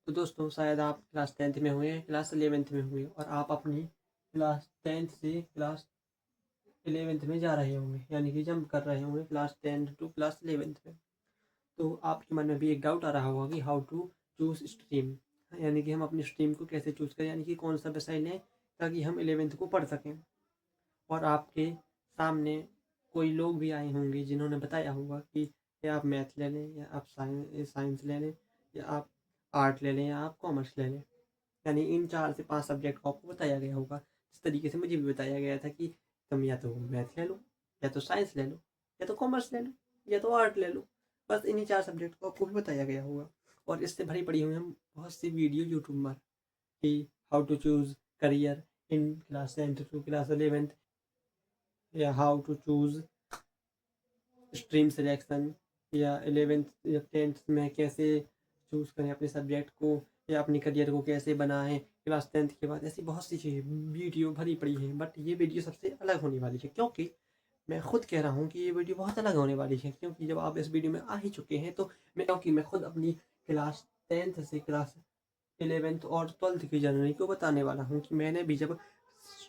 तो दोस्तों शायद आप क्लास 10th में हुए, क्लास 11th में हुए और आप अपनी क्लास 10th से क्लास 11th में जा रहे होंगे, यानी कि जंप कर रहे होंगे class 10th to class 11th में। तो आपके मन में भी एक डाउट आ रहा होगा कि हाउ टू चूज़ स्ट्रीम, यानी कि हम अपनी स्ट्रीम को कैसे चूज़ करें, यानी कि कौन सा विषय लें ताकि हम 11th को पढ़ सकें। और आपके सामने कोई लोग भी आए होंगे जिन्होंने बताया होगा कि या आप मैथ ले लें, या आप साइंस ले लें, या आप आर्ट ले लें, या आप कॉमर्स ले लें। यानी इन 4 से 5 सब्जेक्ट को आपको बताया गया होगा। जिस तरीके से मुझे भी बताया गया था कि तुम या तो मैथ ले लो, या तो साइंस ले लो, या तो कॉमर्स ले लो, या तो आर्ट ले लो। बस इन्हीं 4 सब्जेक्ट को आपको भी बताया गया होगा। और इससे भरी पड़ी हुई हम बहुत सी वीडियो यूट्यूब पर कि how to choose career in class 10th to class 11th, या how to choose stream selection, या 11th या 10th में कैसे चूज़ करें अपने सब्जेक्ट को, या अपने करियर को कैसे बनाएं क्लास 10th के बाद। ऐसी बहुत सी चीज़ें वीडियो भरी पड़ी है, बट ये वीडियो सबसे अलग होने वाली है, क्योंकि मैं खुद कह रहा हूँ कि ये वीडियो बहुत अलग होने वाली है। क्योंकि जब आप इस वीडियो में आ ही चुके हैं तो मैं खुद अपनी क्लास 10th से क्लास 11th और 12th की जर्नी को बताने वाला हूँ कि मैंने भी जब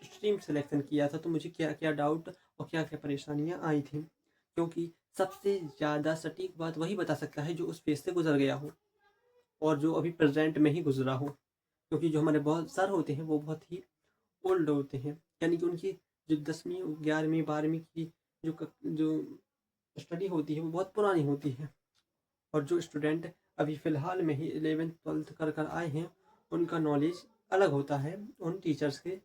स्ट्रीम सिलेक्शन किया था तो मुझे क्या क्या डाउट और क्या क्या परेशानियाँ आई थी। क्योंकि सबसे ज़्यादा सटीक बात वही बता सकता है जो उस फेज़ से गुज़र गया हो और जो अभी प्रेज़ेंट में ही गुज़रा हो। क्योंकि जो हमारे बहुत सर होते हैं वो बहुत ही ओल्ड होते हैं, यानी कि उनकी जो 10वीं 11वीं 12वीं की जो स्टडी होती है वो बहुत पुरानी होती है। और जो स्टूडेंट अभी फ़िलहाल में ही 11th 12th कर कर आए हैं उनका नॉलेज अलग होता है उन टीचर्स के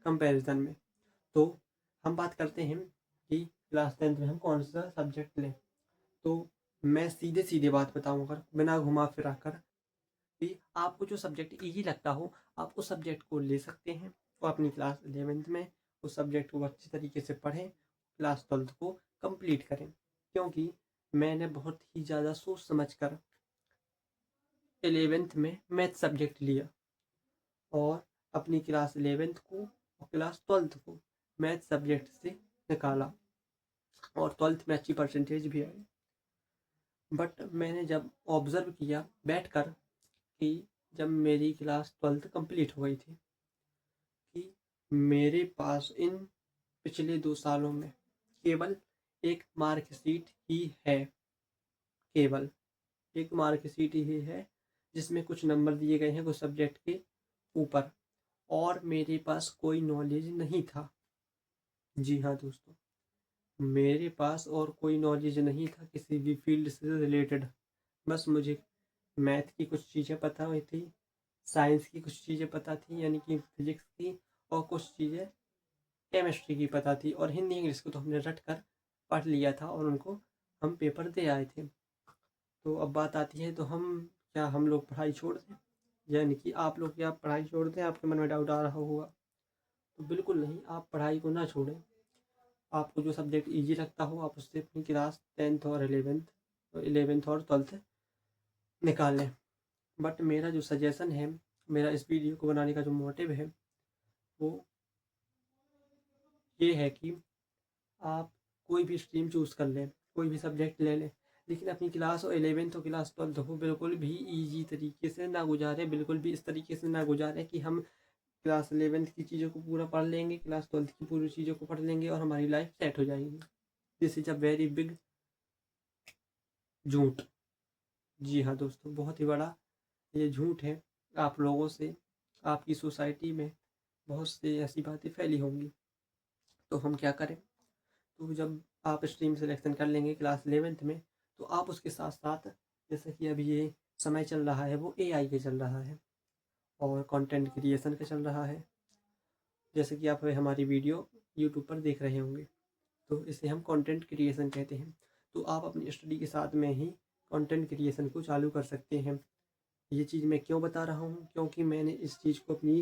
कंपैरिजन में। तो हम बात करते हैं कि क्लास 10th में हम कौन सा सब्जेक्ट लें। तो मैं सीधे सीधे बात बताऊँ अगर बिना घुमा फिरा कर, कि आपको जो सब्जेक्ट ईजी लगता हो आप उस सब्जेक्ट को ले सकते हैं और अपनी क्लास 11th में उस सब्जेक्ट को अच्छी तरीके से पढ़ें, क्लास 12th को कंप्लीट करें। क्योंकि मैंने बहुत ही ज़्यादा सोच समझ कर 11th में मैथ सब्जेक्ट लिया और अपनी क्लास 11th को और क्लास 12th को मैथ सब्जेक्ट से निकाला और 12th में अच्छी परसेंटेज भी आई। बट मैंने जब ऑब्ज़र्व किया बैठकर कि जब मेरी क्लास 12th कंप्लीट हो गई थी कि मेरे पास इन पिछले 2 सालों में केवल एक मार्कशीट ही है, केवल एक मार्कशीट ही है जिसमें कुछ नंबर दिए गए हैं कुछ सब्जेक्ट के ऊपर, और मेरे पास कोई नॉलेज नहीं था। जी हाँ दोस्तों, मेरे पास और कोई नॉलेज नहीं था किसी भी फील्ड से रिलेटेड। बस मुझे मैथ की कुछ चीज़ें पता हुई थी, साइंस की कुछ चीज़ें पता थी यानी कि फिजिक्स की, और कुछ चीज़ें केमिस्ट्री की पता थी, और हिंदी इंग्लिश को तो हमने रट कर पढ़ लिया था और उनको हम पेपर दे आए थे। तो अब बात आती है तो क्या हम लोग पढ़ाई छोड़ दें, यानी कि आप लोग क्या पढ़ाई छोड़ दें? आपके मन में डाउट आ रहा होगा। तो बिल्कुल नहीं, आप पढ़ाई को ना छोड़ें। आपको जो सब्जेक्ट ईजी लगता हो आप उससे अपनी क्लास 10th और 11th और 12th निकालें। बट मेरा जो सजेशन है, मेरा इस वीडियो को बनाने का जो मोटिव है वो ये है कि आप कोई भी स्ट्रीम चूज़ कर लें, कोई भी सब्जेक्ट ले लें, लेकिन अपनी क्लास और 11th और क्लास 12th को बिल्कुल भी ईजी तरीके से ना गुजारें। बिल्कुल भी इस तरीके से ना गुजारें कि हम क्लास 11th की चीज़ों को पूरा पढ़ लेंगे, क्लास 12th की पूरी चीज़ों को पढ़ लेंगे और हमारी लाइफ सेट हो जाएगी। This is a very big झूठ। जी हाँ दोस्तों, बहुत ही बड़ा ये झूठ है। आप लोगों से, आपकी सोसाइटी में बहुत सी ऐसी बातें फैली होंगी। तो हम क्या करें? तो जब आप स्ट्रीम सिलेक्शन कर लेंगे क्लास 11th में तो आप उसके साथ साथ, जैसे कि अभी ये समय चल रहा है वो एआई का चल रहा है और कंटेंट क्रिएशन का चल रहा है। जैसे कि आप हमारी वीडियो यूट्यूब पर देख रहे होंगे तो इसे हम कंटेंट क्रिएशन कहते हैं। तो आप अपनी स्टडी के साथ में ही कंटेंट क्रिएशन को चालू कर सकते हैं। ये चीज़ मैं क्यों बता रहा हूँ? क्योंकि मैंने इस चीज़ को अपनी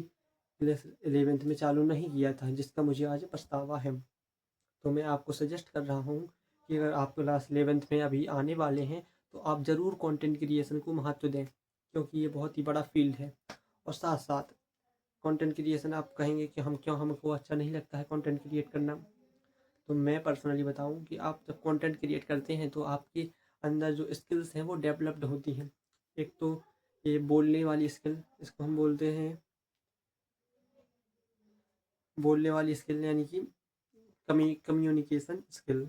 क्लास 11th में चालू नहीं किया था जिसका मुझे आज पछतावा है। तो मैं आपको सजेस्ट कर रहा हूँ कि अगर आप क्लास 11th में अभी आने वाले हैं तो आप ज़रूर कंटेंट क्रिएशन को महत्व दें, क्योंकि ये बहुत ही बड़ा फील्ड है। और साथ साथ कंटेंट क्रिएशन, आप कहेंगे कि हमको अच्छा नहीं लगता है कंटेंट क्रिएट करना। तो मैं पर्सनली बताऊं कि आप जब कंटेंट क्रिएट करते हैं तो आपके अंदर जो स्किल्स हैं वो डेवलप्ड होती हैं। एक तो ये बोलने वाली स्किल, इसको हम बोलते हैं बोलने वाली स्किल, यानी कि कम्युनिकेशन स्किल।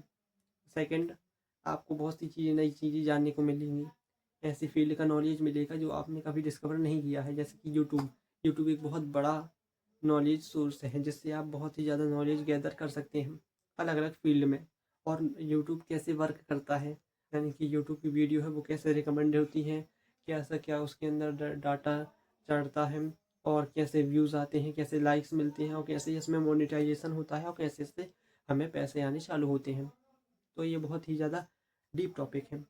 सेकंड, आपको बहुत सी चीज़ें, नई चीज़ें जानने को मिलेंगी, ऐसी फील्ड का नॉलेज मिलेगा जो आपने कभी डिस्कवर नहीं किया है। जैसे कि यूट्यूब एक बहुत बड़ा नॉलेज सोर्स है, जिससे आप बहुत ही ज़्यादा नॉलेज गैदर कर सकते हैं अलग अलग फील्ड में। और यूट्यूब कैसे वर्क करता है, यानी कि यूट्यूब की वीडियो है वो कैसे रिकमेंड होती हैं, कैसा क्या उसके अंदर डाटा चढ़ता है, और कैसे व्यूज़ आते हैं, कैसे लाइक्स मिलते हैं, और कैसे इसमें मोनेटाइजेशन होता है, और कैसे इससे हमें पैसे आने चालू होते हैं। तो ये बहुत ही ज़्यादा डीप टॉपिक है।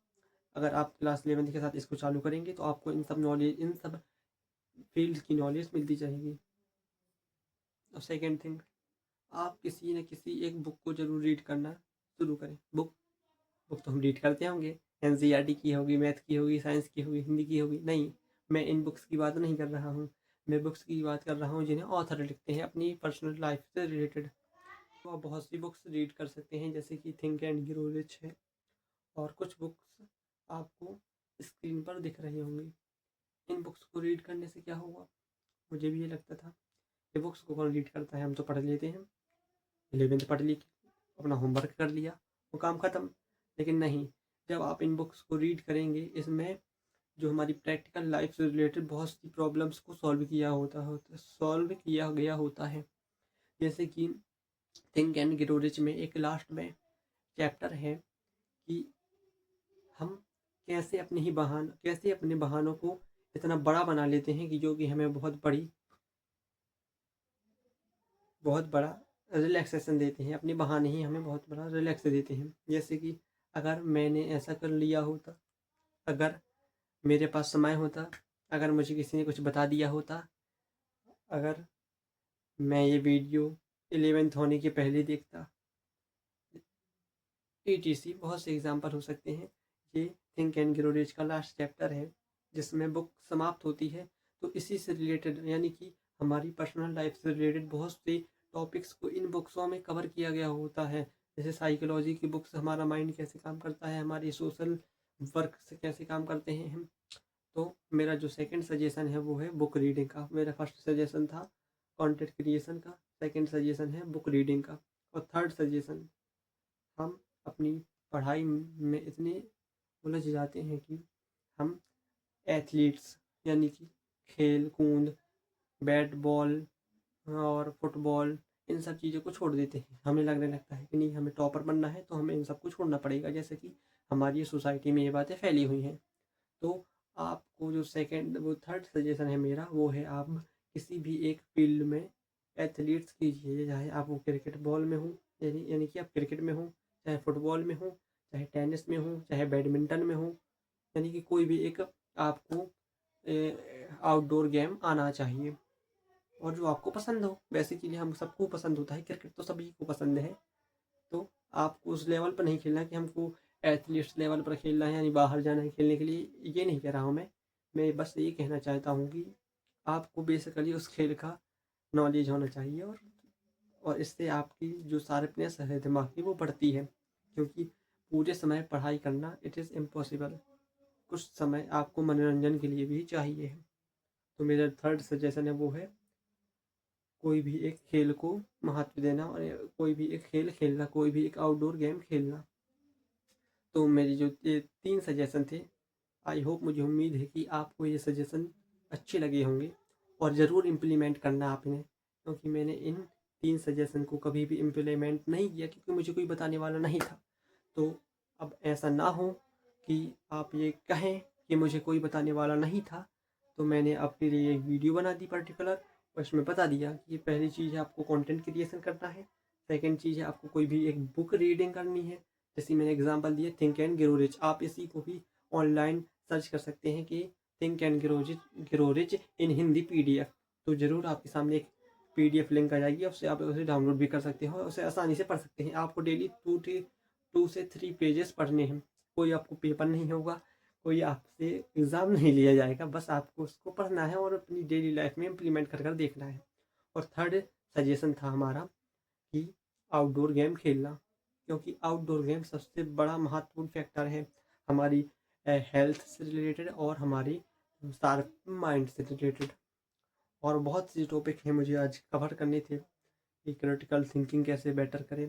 अगर आप क्लास 11th के साथ इसको चालू करेंगे तो आपको इन सब फील्ड की नॉलेज मिलती जाएगी। और सेकेंड थिंग, आप किसी न किसी एक बुक को ज़रूर रीड करना शुरू करें। बुक तो हम रीड करते होंगे, एनसीईआरटी की होगी, मैथ की होगी, साइंस की होगी, हिंदी की होगी। नहीं, मैं इन बुक्स की बात नहीं कर रहा हूँ। मैं बुक्स की बात कर रहा हूँ जिन्हें ऑथर लिखते हैं अपनी पर्सनल लाइफ से रिलेटेड। तो आप बहुत सी बुक्स रीड कर सकते हैं, जैसे कि थिंक एंड ग्रो रिच है, और कुछ बुक्स आपको स्क्रीन पर दिख रही होंगी। इन बुक्स को रीड करने से क्या होगा, मुझे भी ये लगता था कि बुक्स को कौन रीड करता है, हम तो पढ़ लेते हैं, 11th पढ़ ली, अपना होमवर्क कर लिया, वो काम ख़त्म। लेकिन नहीं, जब आप इन बुक्स को रीड करेंगे, इसमें जो हमारी प्रैक्टिकल लाइफ से रिलेटेड बहुत सी प्रॉब्लम्स को सॉल्व किया गया होता है। जैसे कि थिंक एंड ग्रो रिच में एक लास्ट में चैप्टर है कि हम कैसे अपने बहानों को इतना बड़ा बना लेते हैं कि जो कि हमें बहुत बड़ा रिलैक्सेशन देते हैं। अपने बहाने ही हमें बहुत बड़ा रिलैक्स देते हैं। जैसे कि अगर मैंने ऐसा कर लिया होता, अगर मेरे पास समय होता, अगर मुझे किसी ने कुछ बता दिया होता, अगर मैं ये वीडियो 11th होने के पहले देखता, ETC बहुत से एग्जाम्पल हो सकते हैं। ये थिंक एंड ग्रो रिच का लास्ट चैप्टर है, जिसमें बुक समाप्त होती है। तो इसी से रिलेटेड, यानी कि हमारी पर्सनल लाइफ से रिलेटेड बहुत से टॉपिक्स को इन बुक्सों में कवर किया गया होता है। जैसे साइकोलॉजी की बुक्स, हमारा माइंड कैसे काम करता है, हमारी सोशल वर्क से कैसे काम करते हैं हम। तो मेरा जो सेकंड सजेशन है वो है बुक रीडिंग का। मेरा फर्स्ट सजेशन था कंटेंट क्रिएशन का, सेकंड सजेशन है बुक रीडिंग का, और थर्ड सजेशन, हम अपनी पढ़ाई में इतने उलझ जाते हैं कि हम एथलीट्स, यानी कि खेल कूद, बैट बॉल और फुटबॉल, इन सब चीज़ों को छोड़ देते हैं। हमें लगने लगता है कि नहीं, हमें टॉपर बनना है तो हमें इन सब को छोड़ना पड़ेगा। जैसे कि हमारी सोसाइटी में ये बातें फैली हुई हैं। तो आपको जो थर्ड सजेशन है मेरा, वो है आप किसी भी एक फील्ड में एथलीट्स कीजिए। चाहे आप वो क्रिकेट बॉल में हो, यानी कि आप क्रिकेट में हो, चाहे फुटबॉल में हो, चाहे टेनिस में हो, चाहे बैडमिंटन में हो, यानी कि कोई भी एक आपको आउटडोर गेम आना चाहिए, और जो आपको पसंद हो। बेसिकली हम सबको पसंद होता है, क्रिकेट तो सभी को पसंद है। तो आपको उस लेवल पर नहीं खेलना कि हमको एथलीट्स लेवल पर खेलना है, यानी बाहर जाना है खेलने के लिए, ये नहीं कह रहा हूँ मैं बस ये कहना चाहता हूँ कि आपको बेसिकली उस खेल का नॉलेज होना चाहिए, और इससे आपकी जो शार्पनेस है दिमाग की, वो बढ़ती है। क्योंकि पूरे समय पढ़ाई करना इट इज़ इम्पॉसिबल, कुछ समय आपको मनोरंजन के लिए भी चाहिए। तो मेरा थर्ड सजेशन है वो है कोई भी एक खेल को महत्व देना, और कोई भी एक खेल खेलना, कोई भी एक आउटडोर गेम खेलना। तो मेरी जो ये 3 सजेशन थे, आई होप, मुझे उम्मीद है कि आपको ये सजेशन अच्छे लगे होंगे, और ज़रूर इम्प्लीमेंट करना आपने, क्योंकि मैंने इन 3 सजेशन को कभी भी इम्प्लीमेंट नहीं किया, क्योंकि मुझे कोई बताने वाला नहीं था। तो अब ऐसा ना हो कि आप ये कहें कि मुझे कोई बताने वाला नहीं था, तो मैंने आपके लिए एक वीडियो बना दी पर्टिकुलर, और इसमें बता दिया कि पहली चीज़ है आपको कंटेंट क्रिएशन करना है, सेकंड चीज़ है आपको कोई भी एक बुक रीडिंग करनी है। जैसे मैंने एग्जांपल दिया थिंक एंड ग्रो रिच, आप इसी को भी ऑनलाइन सर्च कर सकते हैं कि think and grow rich in Hindi PDF। तो ज़रूर आपके सामने एक PDF लिंक आ जाएगी, उससे आप उसे डाउनलोड भी कर सकते हो, उसे आसानी से पढ़ सकते हैं। आपको डेली 2 से 3 पेजेस पढ़ने हैं। कोई आपको पेपर नहीं होगा, कोई आपसे एग्ज़ाम नहीं लिया जाएगा, बस आपको उसको पढ़ना है और अपनी डेली लाइफ में इम्प्लीमेंट कर कर देखना है। और थर्ड सजेशन था हमारा कि आउटडोर गेम खेलना, क्योंकि आउटडोर गेम सबसे बड़ा महत्वपूर्ण फैक्टर है हमारी हेल्थ से रिलेटेड और हमारी शार्प माइंड से रिलेटेड। और बहुत सी टॉपिक हैं मुझे आज कवर करने थे कि क्रिटिकल थिंकिंग कैसे बेटर करें।